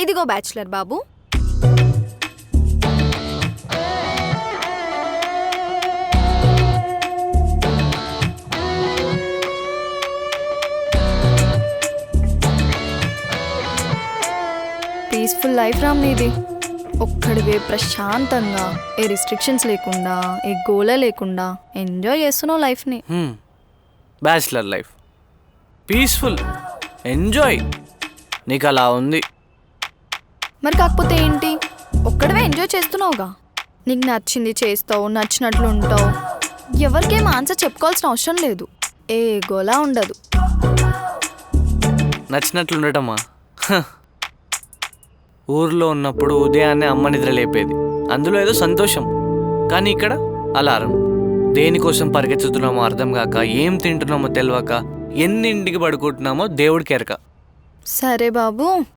ఇదిగో బ్యాచులర్ బాబు. Peaceful life Ram నీది. ఒక్కడివే ప్రశాంతంగా, ఏ రిస్ట్రిక్షన్స్ లేకుండా, ఏ గోల లేకుండా ఎంజాయ్ చేస్తున్నావు లైఫ్ని. బ్యాచిలర్ లైఫ్ పీస్ఫుల్ ఎంజాయ్, నీకు అలా ఉంది. మరి కాకపోతే ఏంటి, ఒక్కడివే ఎంజాయ్ చేస్తున్నావుగా. నీకు నచ్చింది చేస్తావు, నచ్చినట్లు ఉంటావు. ఎవరికేం ఆన్సర్ చెప్పుకోవాల్సిన అవసరం లేదు. ఏ గోలా ఉండదు. నచ్చినట్లు ఉండటమా? ఊర్లో ఉన్నప్పుడు ఉదయాన్నే అమ్మ నిద్ర లేపేది, అందులో ఏదో సంతోషం. కానీ ఇక్కడ అలారం. దేనికోసం పరిగెత్తుతున్నామో అర్థం కాక, ఏం తింటున్నామో తెలియక, ఎన్నింటికి పడుకుంటున్నామో దేవుడికి ఎరక. సరే బాబు,